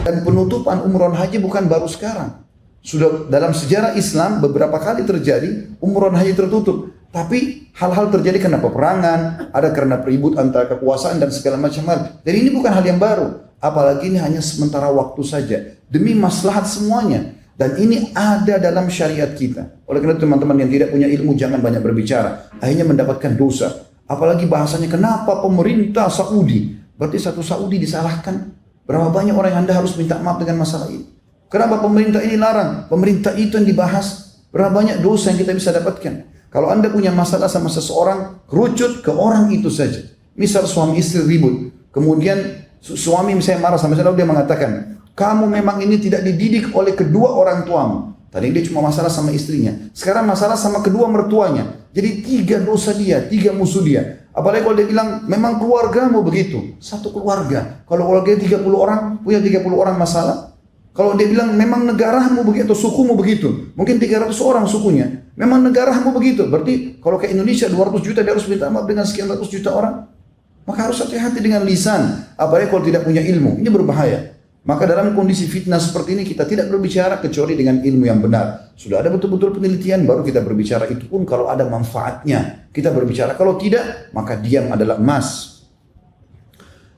Dan penutupan umroh haji bukan baru sekarang. Sudah dalam sejarah Islam beberapa kali terjadi umroh haji tertutup. Tapi hal-hal terjadi karena peperangan, ada karena ribut antara kekuasaan dan segala macam hal. Jadi ini bukan hal yang baru. Apalagi ini hanya sementara waktu saja. Demi maslahat semuanya. Dan ini ada dalam syariat kita. Oleh karena itu teman-teman yang tidak punya ilmu jangan banyak berbicara. Akhirnya mendapatkan dosa. Apalagi bahasanya kenapa pemerintah Saudi. Berarti satu Saudi disalahkan. Berapa banyak orang yang Anda harus minta maaf dengan masalah ini. Kenapa pemerintah ini larang? Pemerintah itu yang dibahas. Berapa banyak dosa yang kita bisa dapatkan. Kalau Anda punya masalah sama seseorang, kerucut ke orang itu saja. Misal suami istri ribut. Kemudian suami misalnya marah sama saya, lalu dia mengatakan, kamu memang ini tidak dididik oleh kedua orang tuamu. Tadi dia cuma masalah sama istrinya. Sekarang masalah sama kedua mertuanya. Jadi 3 dosa dia, 3 musuh dia. Apalagi kalau dia bilang, memang keluargamu begitu. Satu keluarga. Kalau keluarga 30 orang, punya 30 orang masalah. Kalau dia bilang, memang negaramu begitu, atau sukumu begitu. Mungkin 300 orang sukunya. Memang negaramu begitu. Berarti kalau ke Indonesia 200 juta, dia harus minta maaf dengan sekian ratus juta orang. Maka harus hati-hati dengan lisan. Apalagi kalau tidak punya ilmu. Ini berbahaya. Maka dalam kondisi fitnah seperti ini kita tidak berbicara kecuali dengan ilmu yang benar. Sudah ada betul-betul penelitian baru kita berbicara. Itu pun kalau ada manfaatnya kita berbicara. Kalau tidak maka diam adalah emas.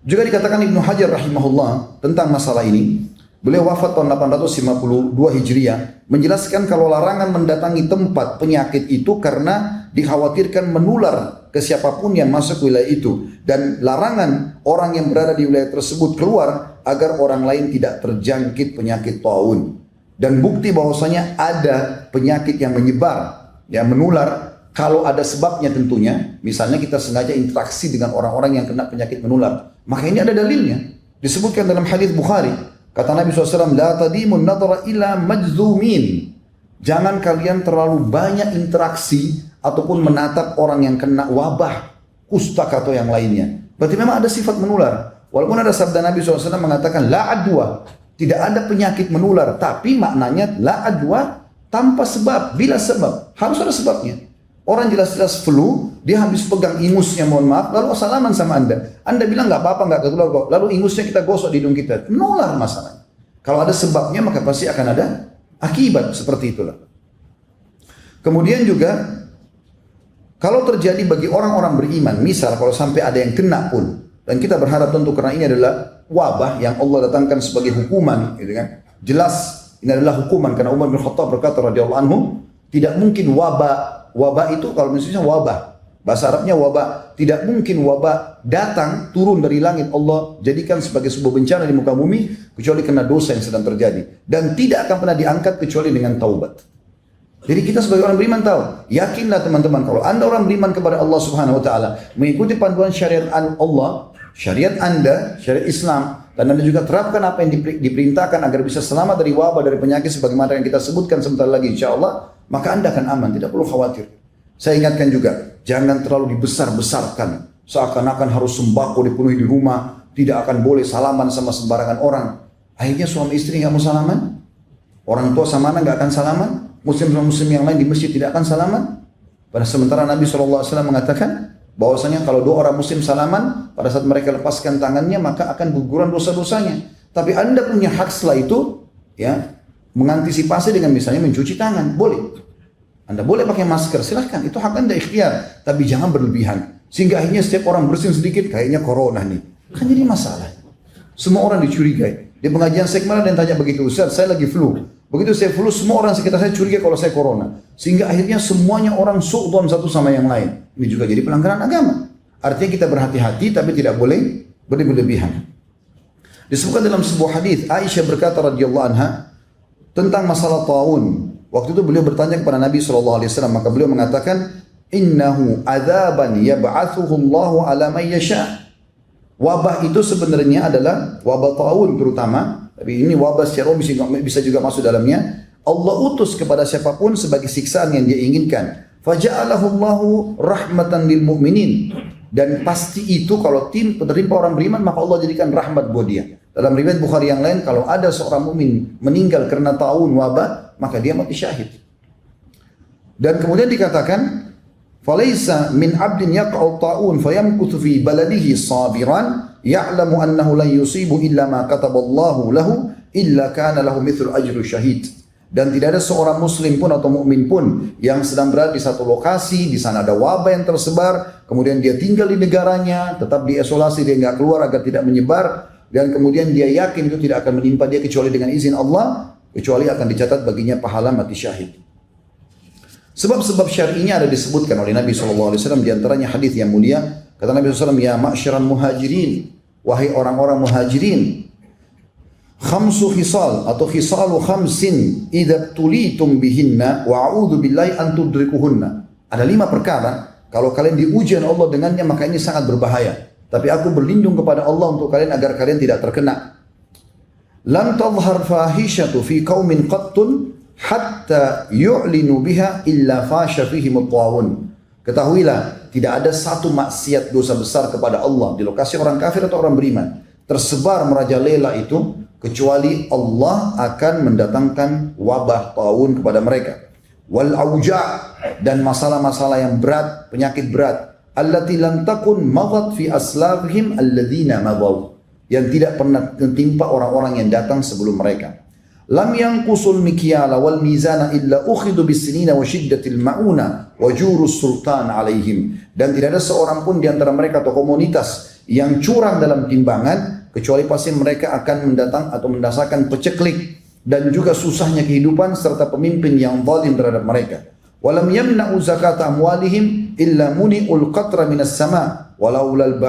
Juga dikatakan Ibnu Hajar rahimahullah tentang masalah ini. Beliau wafat tahun 852 Hijriah menjelaskan kalau larangan mendatangi tempat penyakit itu karena dikhawatirkan menular ke siapapun yang masuk wilayah itu dan larangan orang yang berada di wilayah tersebut keluar agar orang lain tidak terjangkit penyakit taun. Dan bukti bahwasanya ada penyakit yang menyebar, yang menular kalau ada sebabnya tentunya. Misalnya kita sengaja interaksi dengan orang-orang yang kena penyakit menular. Maka ini ada dalilnya. Disebutkan dalam hadis Bukhari. Kata Nabi SAW, la tadimun nadra ila majzumin. Jangan kalian terlalu banyak interaksi ataupun menatap orang yang kena wabah, kusta atau yang lainnya. Berarti memang ada sifat menular. Walaupun ada sabda Nabi SAW mengatakan la adwa, tidak ada penyakit menular, tapi maknanya la adwa tanpa sebab, bila sebab, harus ada sebabnya. Orang jelas-jelas flu, dia habis pegang ingusnya, mohon maaf, lalu salaman sama Anda. Anda bilang nggak apa-apa, nggak ketular kok. Lalu ingusnya kita gosok di hidung kita, menular masalahnya. Kalau ada sebabnya maka pasti akan ada akibat seperti itulah. Kemudian juga kalau terjadi bagi orang-orang beriman, misal kalau sampai ada yang kena pun, dan kita berharap tentu karena ini adalah wabah yang Allah datangkan sebagai hukuman, gitu kan? Jelas ini adalah hukuman karena Umar bin Khattab berkata radhiyallahu anhu, tidak mungkin wabah itu kalau misalnya wabah, bahasa Arabnya wabah, tidak mungkin wabah datang turun dari langit Allah jadikan sebagai sebuah bencana di muka bumi kecuali karena dosa yang sedang terjadi dan tidak akan pernah diangkat kecuali dengan taubat. Jadi kita sebagai orang beriman tahu, yakinlah teman-teman kalau Anda orang beriman kepada Allah Subhanahu wa taala, mengikuti panduan syariat Allah, syariat Anda, syariat Islam, dan Anda juga terapkan apa yang diperintahkan agar bisa selamat dari wabah, dari penyakit sebagaimana yang kita sebutkan sebentar lagi insyaallah, maka Anda akan aman, tidak perlu khawatir. Saya ingatkan juga, jangan terlalu dibesar-besarkan. Seakan-akan harus sembako dipenuhi di rumah, tidak akan boleh salaman sama sembarangan orang. Akhirnya suami istri nggak mau salaman, orang tua sama anak nggak akan salaman, muslim sama muslim yang lain di masjid tidak akan salaman. Pada sementara Nabi SAW mengatakan bahwasanya kalau 2 orang muslim salaman, pada saat mereka lepaskan tangannya maka akan guguran dosa-dosanya. Tapi Anda punya hak setelah itu, ya, mengantisipasi dengan misalnya mencuci tangan, boleh. Anda boleh pakai masker, silahkan, itu hak Anda ikhtiar, tapi jangan berlebihan. Sehingga akhirnya setiap orang bersin sedikit, kayaknya corona nih. Kan jadi masalah. Semua orang dicurigai. Di pengajian saya kemarin ada yang tanya begitu, Ustaz, saya lagi flu. Begitu saya flu, semua orang sekitar saya curiga kalau saya corona. Sehingga akhirnya semuanya orang su'don satu sama yang lain. Ini juga jadi pelanggaran agama. Artinya kita berhati-hati, tapi tidak boleh berlebihan. Disebutkan dalam sebuah hadis, Aisyah berkata radhiyallahu anha tentang masalah taun. Waktu itu beliau bertanya kepada Nabi SAW, maka beliau mengatakan, innahu adzaban yab'atsuhu Allahu ala man yasha. Wabah itu sebenarnya adalah wabah taun terutama, tapi ini wabah secara umum bisa juga masuk dalamnya. Allah utus kepada siapapun sebagai siksaan yang dia inginkan. Faja'alahu Allahu rahmatan lil mu'minin. Dan pasti itu kalau penerima orang beriman maka Allah jadikan rahmat buat dia. Dalam riwayat Bukhari yang lain, kalau ada seorang mukmin meninggal karena taun wabah, maka dia mati syahid. Dan kemudian dikatakan, falaisa min 'abdin yaqa'u ta'un fayamkuthu fi baladihi sabiran ya'lamu annahu lan yusibu illa ma kataballahu lahu illa kana lahu mithlu ajru syahid. Dan tidak ada seorang muslim pun atau mukmin pun yang sedang berada di satu lokasi, di sana ada wabah yang tersebar, kemudian dia tinggal di negaranya, tetap diisolasi, dia nggak keluar agar tidak menyebar, dan kemudian dia yakin itu tidak akan menimpa dia kecuali dengan izin Allah, kecuali akan dicatat baginya pahala mati syahid. Sebab-sebab syar'inya ada disebutkan oleh Nabi SAW, di antaranya hadis yang mulia, kata Nabi SAW, ya ma'syaral muhajirin, wahai orang-orang muhajirin, khamsu khisal atau khisalu khamsin idza tulitum bihinna wa a'udzu billahi an tudrikuhunna. Ada 5 perkara kalau kalian diuji oleh Allah dengannya maka ini sangat berbahaya. Tapi aku berlindung kepada Allah untuk kalian agar kalian tidak terkena. Lam tadhhar fahishatu fi qaumin qattun hatta yu'linu biha illa fasha fihim at-tawun. Ketahuilah tidak ada satu maksiat dosa besar kepada Allah di lokasi orang kafir atau orang beriman tersebar merajalela itu kecuali Allah akan mendatangkan wabah taun kepada mereka. Wal auja' dan masalah-masalah yang berat, penyakit berat. Allati lam takun madat fi aslafihim alladzina madaw. Yang tidak pernah menimpa orang-orang yang datang sebelum mereka. Lam yanqusul mikyala wal mizana illa ukhidu bisinina wa shiddatil mauna wa jurus sultan alaihim. Dan tidak ada seorang pun di antara mereka atau komunitas yang curang dalam timbangan kecuali pasti mereka akan mendatang atau mendasarkan peceklik dan juga susahnya kehidupan serta pemimpin yang zalim terhadap mereka. Walam yamna'u zakat amwalihim illa muni'ul qatra minas sama walaulal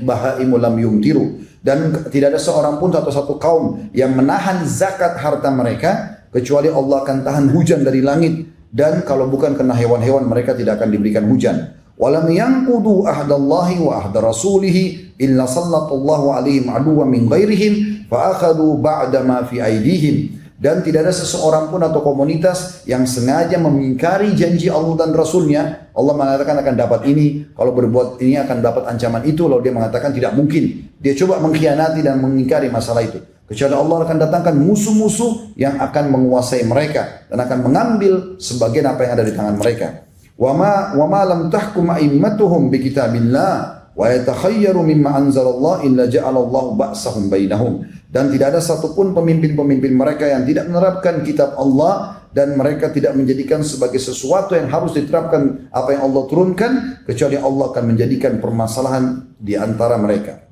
bahaimu lam yumtiru. Dan tidak ada seorang pun atau satu kaum yang menahan zakat harta mereka kecuali Allah akan tahan hujan dari langit, dan kalau bukan karena hewan-hewan mereka tidak akan diberikan hujan. Walam yanqudu ahdallahi wa ahda rasulihi illa sallallahu alaihim aduwwan min ghairihim fa akhadhu ba'da ma fi aidihim. Dan tidak ada seseorang pun atau komunitas yang sengaja mengingkari janji Allah dan Rasulnya. Allah mengatakan akan dapat ini, kalau berbuat ini akan dapat ancaman itu, lalu dia mengatakan tidak mungkin. Dia coba mengkhianati dan mengingkari masalah itu. Kecuali Allah akan datangkan musuh-musuh yang akan menguasai mereka dan akan mengambil sebagian apa yang ada di tangan mereka. Wa ma lam tahkum a'immatuhum bi kitabillah wa yatakhayyaru mimma anzalallah illa ja'alallahu ba'sahum bainahum. Dan tidak ada satupun pemimpin-pemimpin mereka yang tidak menerapkan kitab Allah dan mereka tidak menjadikan sebagai sesuatu yang harus diterapkan apa yang Allah turunkan kecuali Allah akan menjadikan permasalahan di antara mereka.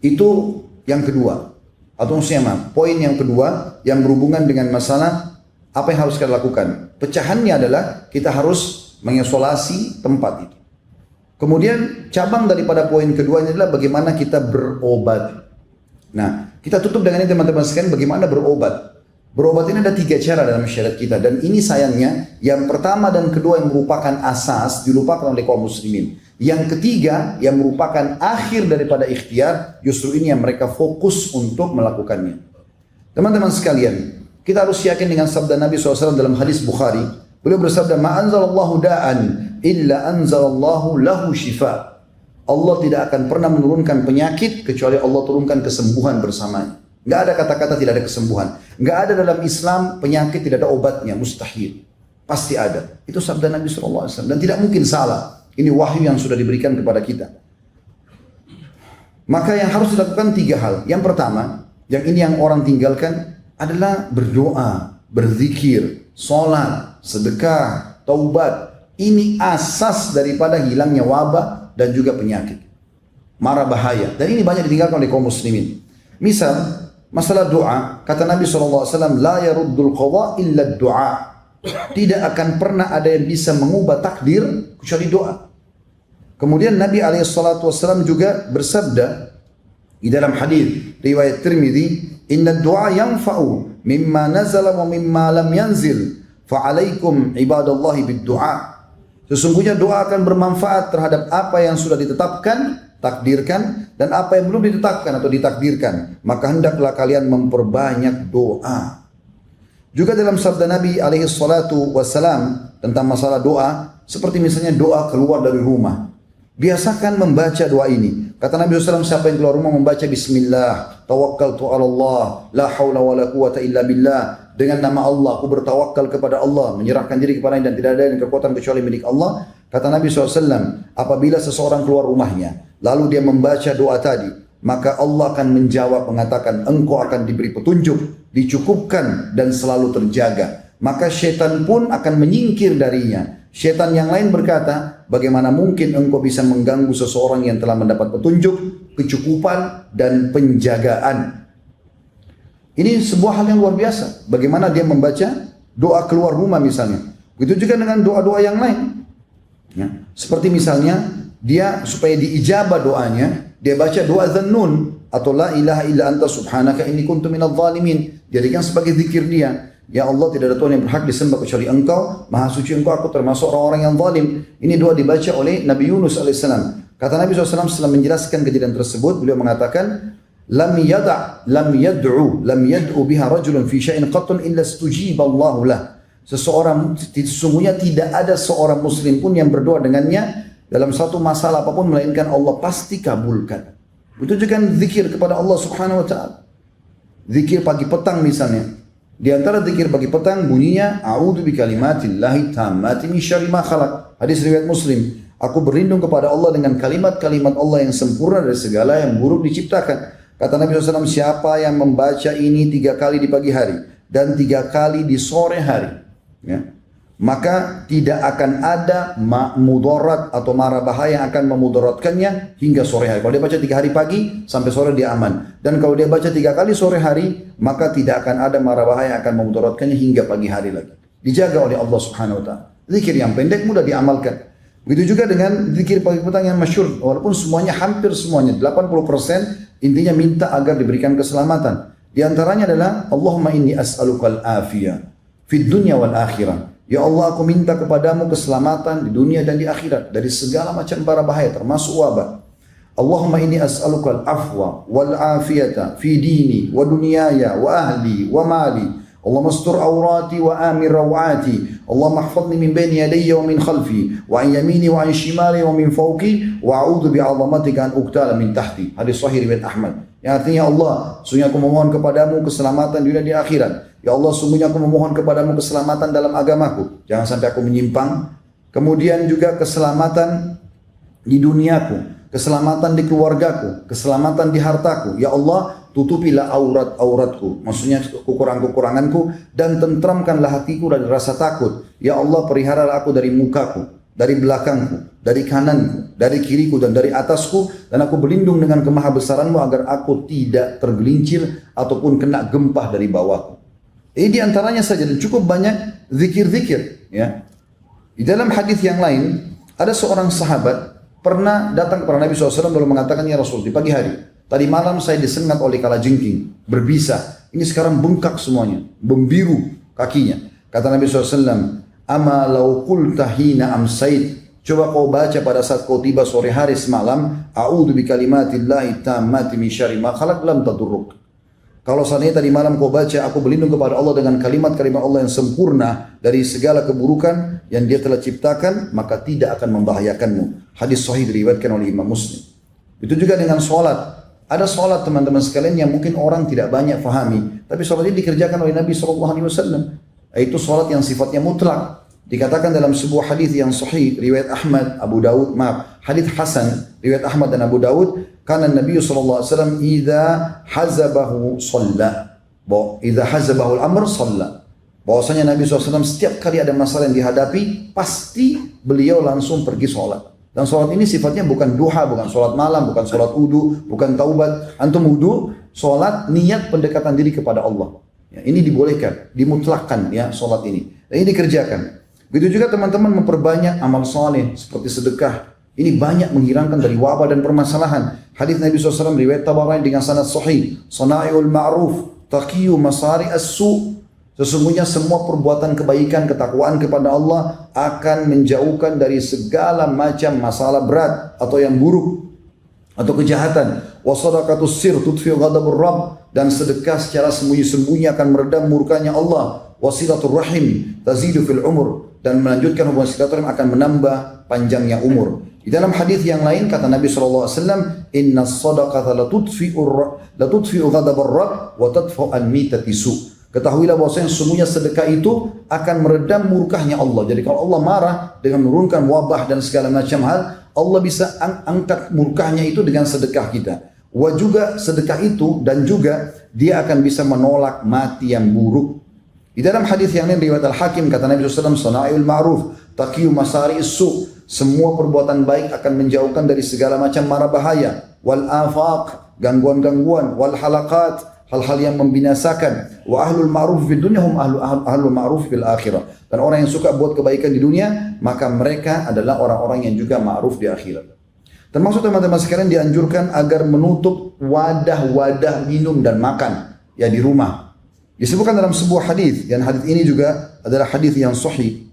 Itu yang kedua. Atau maksudnya poin yang kedua yang berhubungan dengan masalah apa yang harus kita lakukan. Pecahannya adalah kita harus mengisolasi tempat itu. Kemudian cabang daripada poin kedua ini adalah bagaimana kita berobat. Nah, kita tutup dengan ini teman-teman sekalian, bagaimana berobat. Berobat ini ada 3 cara dalam syariat kita, dan ini sayangnya yang pertama dan kedua yang merupakan asas dilupakan oleh kaum muslimin. Yang ketiga yang merupakan akhir daripada ikhtiar, justru ini yang mereka fokus untuk melakukannya. Teman-teman sekalian, kita harus yakin dengan sabda Nabi SAW dalam hadis Bukhari. Beliau bersabda, "Ma anzalallahu da'an illa anzalallahu lahu shifa." Allah tidak akan pernah menurunkan penyakit kecuali Allah turunkan kesembuhan bersamanya. Enggak ada kata-kata tidak ada kesembuhan. Enggak ada dalam Islam penyakit tidak ada obatnya, mustahil. Pasti ada. Itu sabda Nabi SAW dan tidak mungkin salah. Ini wahyu yang sudah diberikan kepada kita. Maka yang harus dilakukan 3 hal. Yang pertama, yang ini yang orang tinggalkan adalah berdoa, berzikir, sholat, sedekah, taubat. Ini asas daripada hilangnya wabah dan juga penyakit. Mara bahaya. Dan ini banyak ditinggalkan oleh kaum muslimin. Misal, masalah doa, kata Nabi SAW, la yaruddul qadha illa doa. Tidak akan pernah ada yang bisa mengubah takdir kecuali doa. Kemudian Nabi SAW juga bersabda di dalam hadis riwayat Tirmidzi, inna doa yanfa'u mimma nazala wa mimma lam yanzil, fa'alaikum ibadallahi bid doa. Sesungguhnya doa akan bermanfaat terhadap apa yang sudah ditetapkan, takdirkan, dan apa yang belum ditetapkan atau ditakdirkan. Maka hendaklah kalian memperbanyak doa. Juga dalam sabda Nabi SAW tentang masalah doa, seperti misalnya doa keluar dari rumah. Biasakan membaca doa ini. Kata Nabi SAW, siapa yang keluar rumah membaca Bismillah, tawakkaltu ala Allah, la hawla wa la quwata illa billah. Dengan nama Allah, aku bertawakal kepada Allah, menyerahkan diri kepada-Nya dan tidak ada yang kekuatan kecuali milik Allah. Kata Nabi SAW, apabila seseorang keluar rumahnya, lalu dia membaca doa tadi, maka Allah akan menjawab mengatakan engkau akan diberi petunjuk, dicukupkan dan selalu terjaga. Maka syaitan pun akan menyingkir darinya. Syaitan yang lain berkata, bagaimana mungkin engkau bisa mengganggu seseorang yang telah mendapat petunjuk, kecukupan dan penjagaan. Ini sebuah hal yang luar biasa. Bagaimana dia membaca doa keluar rumah misalnya. Begitu juga dengan doa-doa yang lain. Ya. Seperti misalnya dia supaya diijabah doanya, dia baca doa Dzannun atau la ilaha illa anta subhanaka inni kuntu minadh dhalimin. Jadikan sebagai zikir dia. Ya Allah, tidak ada Tuhan yang berhak disembah kecuali Engkau, Maha Suci Engkau, aku termasuk orang-orang yang zalim. Ini doa dibaca oleh Nabi Yunus alaihissalam. Kata Nabi SAW setelah menjelaskan kejadian tersebut, beliau mengatakan, lam yad'u biha rajulun fi syai'in qattun illa istujiba Allahu lah. Sesungguhnya tidak ada seorang muslim pun yang berdoa dengannya dalam satu masalah apapun melainkan Allah pasti kabulkan. Itu juga zikir kepada Allah Subhanahu wa taala. Zikir pagi petang misalnya. Di antara zikir pagi petang bunyinya a'udzu bikalimatillahi tammati min syarri ma khalaq. Hadis riwayat Muslim. Aku berlindung kepada Allah dengan kalimat-kalimat Allah yang sempurna dari segala yang buruk diciptakan. Kata Nabi SAW, siapa yang membaca ini 3 kali di pagi hari dan 3 kali di sore hari, ya, maka tidak akan ada mudarat atau mara bahaya yang akan memudaratkannya hingga sore hari. Kalau dia baca 3 hari pagi sampai sore dia aman. Dan kalau dia baca 3 kali sore hari, maka tidak akan ada mara bahaya yang akan memudaratkannya hingga pagi hari lagi. Dijaga oleh Allah Subhanahu wa taala. Zikir yang pendek mudah diamalkan. Begitu juga dengan zikir pagi petang yang masyhur, walaupun semuanya hampir semuanya 80% intinya minta agar diberikan keselamatan. Di antaranya adalah Allahumma inni as'alukal afiyah fid dunya wal akhirah. Ya Allah, aku minta kepadamu keselamatan di dunia dan di akhirat dari segala macam bara bahaya termasuk wabah. Allahumma inni as'alukal afwa wal afiyata fi dini wa dunyaya wa ahli wa mali. Allahumma astur awrati wa amir rawati. Allahumma ihfazni min bayni yadayya wa min khalfi wa an yamini wa an shimali wa min fawqi wa a'udzu bi'azamatika an uqtala min tahti. Hadis sahih riwayat Ahmad. Yang artinya Allah, sungguh aku memohon kepadamu keselamatan di dunia dan di akhirat. Ya Allah, sungguhnya aku memohon kepadamu keselamatan dalam agamaku. Jangan sampai aku menyimpang. Kemudian juga keselamatan di duniaku, keselamatan di keluargaku, keselamatan di hartaku. Ya Allah, tutupilah aurat-auratku, maksudnya kekurangan-kekuranganku, dan tentramkanlah hatiku dari rasa takut. Ya Allah, peliharalah aku dari mukaku, dari belakangku, dari kananku, dari kiriku dan dari atasku, dan aku berlindung dengan kemahabesaranmu agar aku tidak tergelincir ataupun kena gempah dari bawahku. Ini diantaranya saja dan cukup banyak zikir-zikir. Ya. Di dalam hadis yang lain ada seorang sahabat pernah datang kepada Nabi SAW lalu mengatakan, ya Rasul, di pagi hari tadi malam saya disengat oleh kalajengking, berbisa. Ini sekarang bengkak semuanya, membiru kakinya. Kata Nabi SAW, ama lau qulta hina amsait. Coba kau baca pada saat kau tiba sore hari semalam, a'udzu bikalimatillahi tammati min syarri ma khalaq lam tadurruk. Kalau seandainya tadi malam kau baca, aku berlindung kepada Allah dengan kalimat-kalimat Allah yang sempurna dari segala keburukan yang Dia telah ciptakan, maka tidak akan membahayakanmu. Hadis sahih diriwayatkan oleh Imam Muslim. Itu juga dengan sholat. Ada sholat teman-teman sekalian yang mungkin orang tidak banyak fahami, tapi sholat ini dikerjakan oleh Nabi SAW. Yaitu sholat yang sifatnya mutlak. Dikatakan dalam sebuah hadis yang sahih riwayat Ahmad, Abu Daud, hadis Hasan riwayat Ahmad dan Abu Daud, karena Nabi sallallahu alaihi wasallam idza hazabahu shalla. Idza hazabahu al-amr shalla. Bahwasanya Nabi SAW setiap kali ada masalah yang dihadapi, pasti beliau langsung pergi sholat. Dan sholat ini sifatnya bukan duha, bukan sholat malam, bukan sholat wudu, bukan taubat. Antum wudu, sholat niat pendekatan diri kepada Allah. Ya, ini dibolehkan, dimutlakkan ya sholat ini. Dan ini dikerjakan. Begitu juga teman-teman memperbanyak amal saleh seperti sedekah. Ini banyak menghilangkan dari wabah dan permasalahan. Hadis Nabi SAW riwayat Tabarani dengan sanad sahih. Sana'iul ma'ruf taqiyu masari as-su'. Sesungguhnya semua perbuatan kebaikan, ketakwaan kepada Allah akan menjauhkan dari segala macam masalah berat atau yang buruk atau kejahatan. Wa sadaqatus sir tudfi ghadabur rabb. Dan sedekah secara sembunyi-sembunyi akan meredam murkanya Allah. Wasilatul rahim tazidu fil umur. Dan melanjutkan hubungan silaturahim akan menambah panjangnya umur. Di dalam hadis yang lain kata Nabi SAW, inna sadaqata latutfi'u ghadabar rabb wa tadfa'u al-mitati su. Ketahuilah bahwasanya sesungguhnya sedekah itu akan meredam murkahnya Allah. Jadi kalau Allah marah dengan menurunkan wabah dan segala macam hal, Allah bisa angkat murkahnya itu dengan sedekah kita. juga sedekah itu, dan juga dia akan bisa menolak mati yang buruk. Di dalam hadis yang lain riwayat Al-Hakim kata Nabi SAW, sana'il ma'ruf taqiyu masari'is su. Semua perbuatan baik akan menjauhkan dari segala macam mara bahaya. Wal afaq, gangguan-gangguan. Wal halaqat, hal-hal yang membinasakan. Wa ahlul ma'ruf fid dunya hum ahlul ma'ruf fil akhirah. Dan orang yang suka buat kebaikan di dunia, maka mereka adalah orang-orang yang juga ma'ruf di akhirat. Termasuk teman-teman sekalian dianjurkan agar menutup wadah-wadah minum dan makan ya di rumah. Disebutkan dalam sebuah hadis, dan hadis ini juga adalah hadis yang sahih.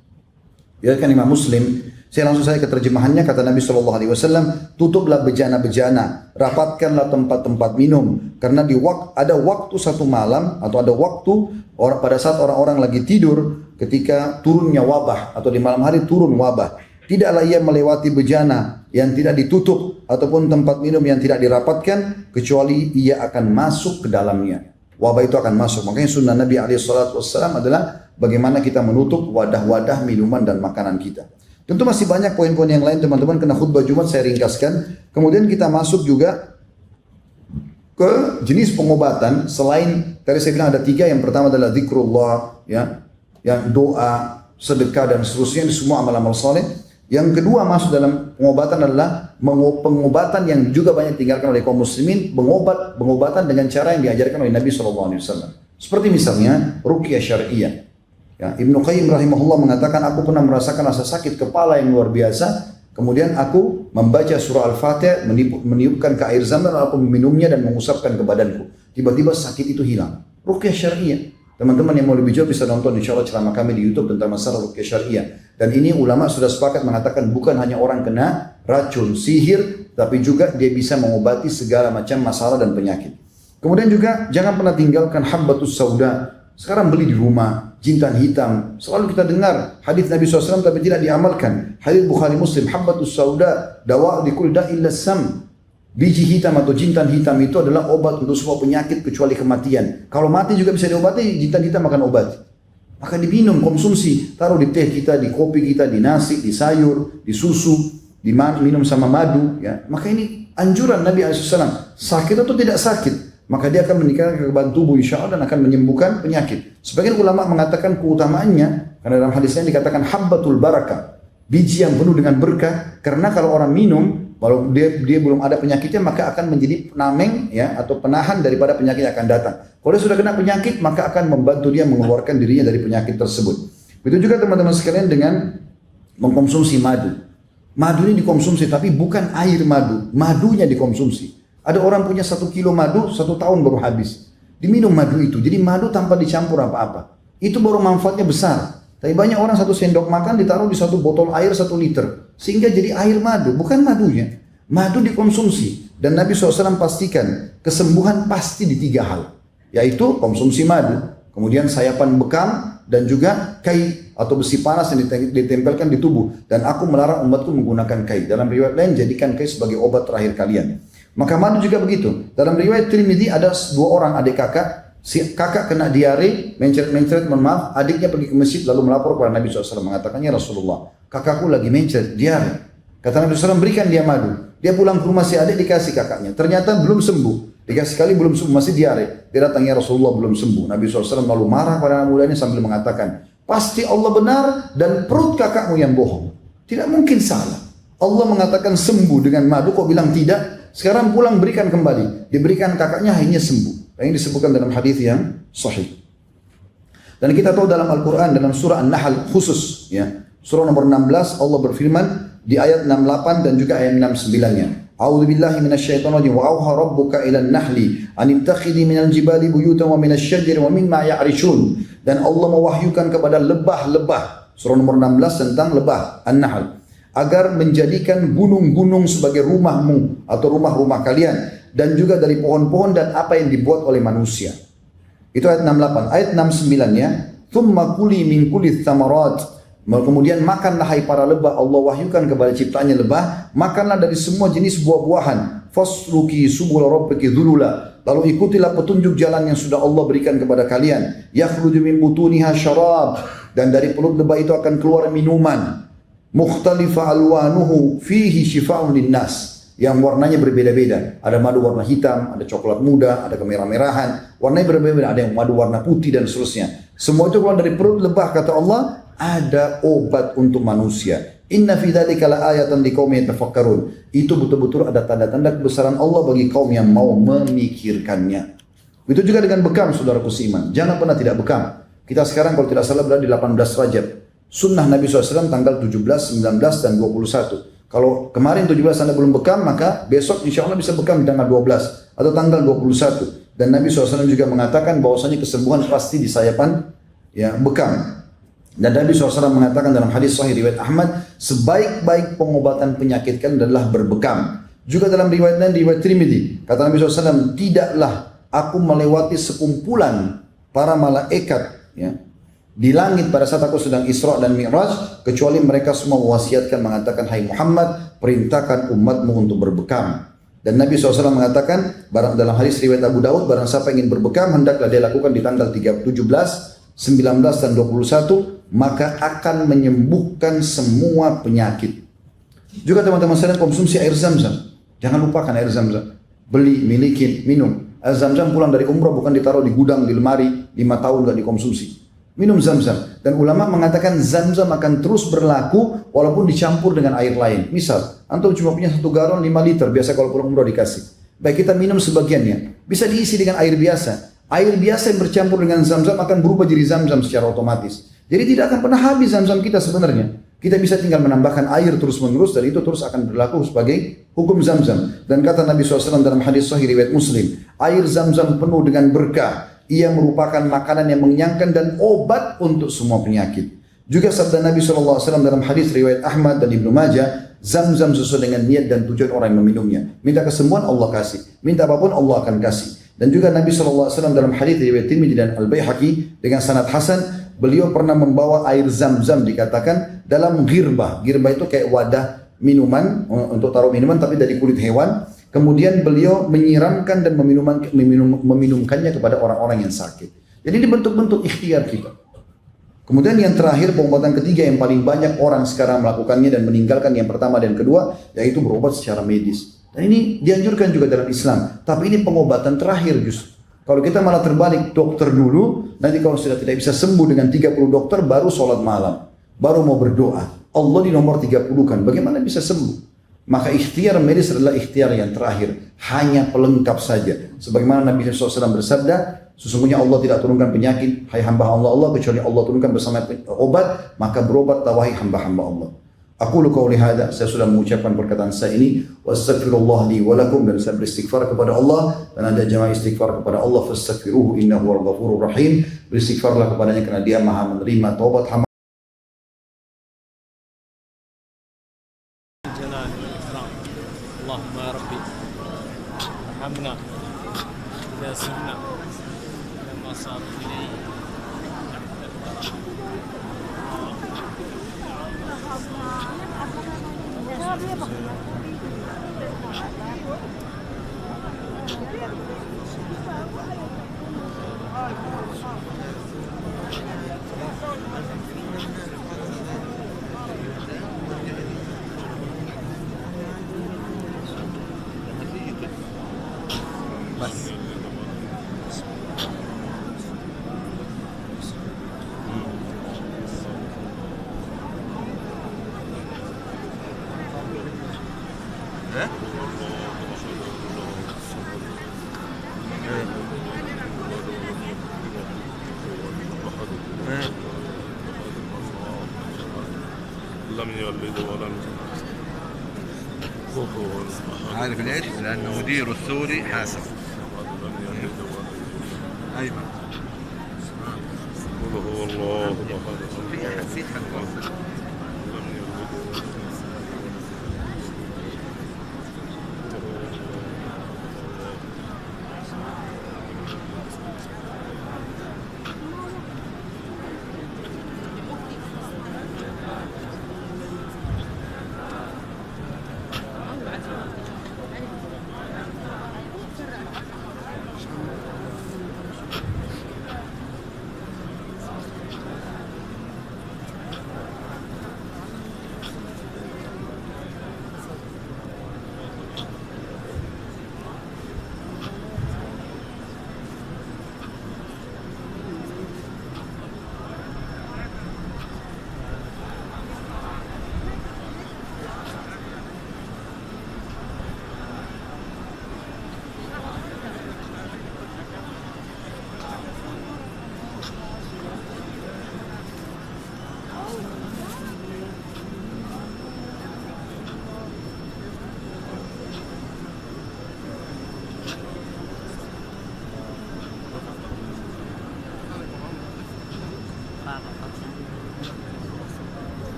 Ya kan Imam Muslim. Saya langsung ke terjemahannya, kata Nabi SAW, tutuplah bejana-bejana, rapatkanlah tempat-tempat minum, karena ada waktu satu malam atau ada waktu pada saat orang-orang lagi tidur, ketika turunnya wabah atau di malam hari turun wabah. Tidaklah ia melewati bejana yang tidak ditutup ataupun tempat minum yang tidak dirapatkan, kecuali ia akan masuk ke dalamnya. Wabah itu akan masuk. Makanya sunnah Nabi SAW adalah bagaimana kita menutup wadah-wadah minuman dan makanan kita. Tentu masih banyak poin-poin yang lain teman-teman, kena khutbah Jumat saya ringkaskan. Kemudian kita masuk juga ke jenis pengobatan selain tadi saya bilang ada 3. Yang pertama adalah zikrullah, ya, yang doa, sedekah dan seterusnya, semua amal-amal saleh. Yang kedua masuk dalam pengobatan adalah pengobatan yang juga banyak ditinggalkan oleh kaum muslimin, pengobatan dengan cara yang diajarkan oleh Nabi SAW. Seperti misalnya ruqyah syariah. Ya, Ibnu Qayyim rahimahullah mengatakan, aku pernah merasakan rasa sakit kepala yang luar biasa, kemudian aku membaca surah Al-Fatihah, meniupkan ke air zam-zam, aku meminumnya dan mengusapkan ke badanku. Tiba-tiba sakit itu hilang. Ruqyah syariah. Teman-teman yang mau lebih jauh bisa nonton insya Allah ceramah kami di YouTube tentang masalah ruqyah syariah. Dan ini ulama sudah sepakat mengatakan bukan hanya orang kena racun, sihir, tapi juga dia bisa mengobati segala macam masalah dan penyakit. Kemudian juga jangan pernah tinggalkan habbatus sauda. Sekarang beli di rumah, jintan hitam. Selalu kita dengar hadis Nabi SAW tapi tidak diamalkan. Hadis Bukhari Muslim, habbatus sauda dawa likul da'il sam. Biji hitam atau jintan hitam itu adalah obat untuk semua penyakit kecuali kematian. Kalau mati juga bisa diobati, jintan hitam akan obat. Maka diminum, konsumsi, taruh di teh kita, di kopi kita, di nasi, di sayur, di susu, minum sama madu. Ya. Maka ini anjuran Nabi SAW. Sakit atau tidak sakit, maka dia akan meningkatkan kekebalan tubuh insya Allah dan akan menyembuhkan penyakit. Sebagian ulama mengatakan keutamaannya, karena dalam hadisnya dikatakan habbatul barakah, biji yang penuh dengan berkah, karena kalau orang minum, kalau dia belum ada penyakitnya, maka akan menjadi penameng ya, atau penahan daripada penyakit yang akan datang. Kalau dia sudah kena penyakit, maka akan membantu dia mengeluarkan dirinya dari penyakit tersebut. Begitu juga teman-teman sekalian dengan mengkonsumsi madu. Madu ini dikonsumsi, tapi bukan air madu, madunya dikonsumsi. Ada orang punya 1 kilo madu, 1 tahun baru habis. Diminum madu itu, jadi madu tanpa dicampur apa-apa. Itu baru manfaatnya besar. Tapi banyak orang 1 sendok makan ditaruh di 1 botol air 1 liter. Sehingga jadi air madu, bukan madunya. Madu dikonsumsi. Dan Nabi SAW pastikan kesembuhan pasti di 3 hal. Yaitu konsumsi madu, kemudian sayapan bekam, dan juga kai atau besi panas yang ditempelkan di tubuh. Dan aku melarang umatku menggunakan kai. Dalam riwayat lain, jadikan kai sebagai obat terakhir kalian. Maka madu juga begitu. Dalam riwayat Tirmidzi ada 2 orang adik kakak. Si kakak kena diare, mencret-mencret, maaf, adiknya pergi ke masjid lalu melapor kepada Nabi SAW, mengatakannya Rasulullah, kakakku lagi mencret, diare. Kata Nabi SAW, berikan dia madu. Dia pulang ke rumah si adik, dikasih kakaknya. Ternyata belum sembuh. Dikasih sekali belum sembuh, masih diare. Dia datangnya Rasulullah belum sembuh. Nabi SAW lalu marah pada anak mudanya sambil mengatakan, pasti Allah benar dan perut kakakmu yang bohong. Tidak mungkin salah. Allah mengatakan sembuh dengan madu, kok bilang tidak? Sekarang pulang berikan kembali. Diberikan kakaknya akhirnya sembuh. Ini disebutkan dalam hadis yang sahih. Dan kita tahu dalam Al-Quran, dalam surah An-Nahl khusus, ya, surah nomor 16, Allah berfirman di ayat 68 dan juga ayat 69-nya. A'udzubillahi minasyaitonirrajim. Wa auha rabbuka ilan nahli an ittakhidhi minal jibali buyutan wa minasyajari wa mimma ya'rishun. Dan Allah mewahyukan kepada lebah-lebah, surah nomor 16 tentang lebah An-Nahl, agar menjadikan gunung-gunung sebagai rumahmu atau rumah-rumah kalian, dan juga dari pohon-pohon dan apa yang dibuat oleh manusia. Itu ayat 68. Ayat 69-nya, "Tsumma kuli min kulli tsamarat." Kemudian makanlah hai para lebah, Allah wahyukan kepada ciptaannya lebah, makanlah dari semua jenis buah-buahan. Fasluki subul rabbiki dzulula. Lalu ikutilah petunjuk jalan yang sudah Allah berikan kepada kalian. Yakhruju min butuniha syarab. Dan dari perut lebah itu akan keluar minuman. Mukhtalifa alwanuhu fihi syifa'un linnas. yang warnanya berbeda-beda. Ada madu warna hitam, ada coklat muda, ada kemerah-merahan, warnanya berbeda-beda. Ada yang madu warna putih dan seterusnya. Semua itu keluar dari perut lebah, kata Allah, ada obat untuk manusia. Inna fi dzalika laayatan liqaumin yatafakkarun. Itu betul-betul ada tanda-tanda kebesaran Allah bagi kaum yang mau memikirkannya. Itu juga dengan bekam, saudaraku seiman. Jangan pernah tidak bekam. Kita sekarang kalau tidak salah berada di 18 Rajab. Sunnah Nabi SAW tanggal 17, 19, dan 21. Kalau kemarin 17 Anda belum bekam, maka besok insya Allah bisa bekam di tanggal 12 atau tanggal 21. Dan Nabi SAW juga mengatakan bahwasanya kesembuhan pasti di sayapan ya, bekam. Dan Nabi SAW mengatakan dalam hadis sahih riwayat Ahmad, sebaik-baik pengobatan penyakit kan adalah berbekam. Juga dalam riwayat lain, riwayat Tirmidzi, kata Nabi SAW, tidaklah aku melewati sekumpulan para malaikat ya, di langit pada saat aku sedang Isra dan Mi'raj, kecuali mereka semua mewasiatkan mengatakan, hai Muhammad, perintahkan umatmu untuk berbekam. Dan Nabi SAW mengatakan, dalam hadis riwayat Abu Daud, barang siapa ingin berbekam, hendaklah dia lakukan di tanggal 17, 19, dan 21, maka akan menyembuhkan semua penyakit. Juga teman-teman sekalian, konsumsi air Zam-Zam. Jangan lupakan air Zam-Zam. Beli, milikin, minum. Air Zam-Zam pulang dari umrah bukan ditaruh di gudang, di lemari, 5 tahun gak dikonsumsi. Minum Zam-Zam. Dan ulama mengatakan Zam-Zam akan terus berlaku walaupun dicampur dengan air lain. Misal, antum cuma punya 1 galon 5 liter, biasa kalau pulang umrah dikasih. Baik, kita minum sebagiannya. Bisa diisi dengan air biasa. Air biasa yang bercampur dengan Zam-Zam akan berubah jadi Zam-Zam secara otomatis. Jadi tidak akan pernah habis Zam-Zam kita sebenarnya. Kita bisa tinggal menambahkan air terus-menerus dan itu terus akan berlaku sebagai hukum Zam-Zam. Dan kata Nabi SAW dalam hadis sahih riwayat Muslim, air Zam-Zam penuh dengan berkah. Ia merupakan makanan yang mengenyangkan dan obat untuk semua penyakit. Juga sabda Nabi SAW dalam hadis riwayat Ahmad dan Ibnu Majah, Zam-Zam sesuai dengan niat dan tujuan orang yang meminumnya. Minta kesembuhan Allah kasih. Minta apapun Allah akan kasih. Dan juga Nabi SAW dalam hadis riwayat Tirmidzi dan Al-Baihaqi dengan sanad hasan, beliau pernah membawa air Zam-Zam dikatakan dalam girbah. Girbah itu kayak wadah minuman, untuk taruh minuman tapi dari kulit hewan. Kemudian beliau menyiramkan dan meminumkannya kepada orang-orang yang sakit. Jadi ini bentuk-bentuk ikhtiar kita. Kemudian yang terakhir, pengobatan ketiga yang paling banyak orang sekarang melakukannya dan meninggalkan yang pertama dan kedua, yaitu berobat secara medis. Dan ini dianjurkan juga dalam Islam. Tapi ini pengobatan terakhir justru. Kalau kita malah terbalik, dokter dulu, nanti kalau sudah tidak bisa sembuh dengan 30 dokter, baru sholat malam. Baru mau berdoa. Allah di nomor 30 kan, bagaimana bisa sembuh? Maka ikhtiar medis adalah ikhtiar yang terakhir. Hanya pelengkap saja. Sebagaimana Nabi SAW bersabda, sesungguhnya Allah tidak turunkan penyakit, hai hamba Allah, kecuali Allah turunkan bersama obat, maka berobatlah wahai hamba-hamba Allah. Aku qauli hadza, saya sudah mengucapkan perkataan saya ini, wastaghfirullah li wa lakum, dan saya beristighfar kepada Allah, dan ada jamaah istighfar kepada Allah, fastaghfiruhu innahu wal ghafurur rahim. Beristighfarlah kepadanya karena Dia Maha menerima taubat hamba. اللهم يا ربي ارحمنا إذا سرنا لما صار إليه بس لم يولد ولم عارف ليش؟ لأنه مديره السوري حاسب. أيمن. قل هو الله أحد. في أحد في حد واحد. لم يولد.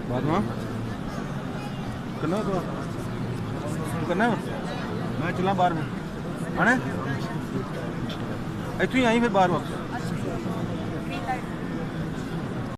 बाद में करना तो करना है मैं चला बाहर में आना इतों ही आई फिर बाहर वापस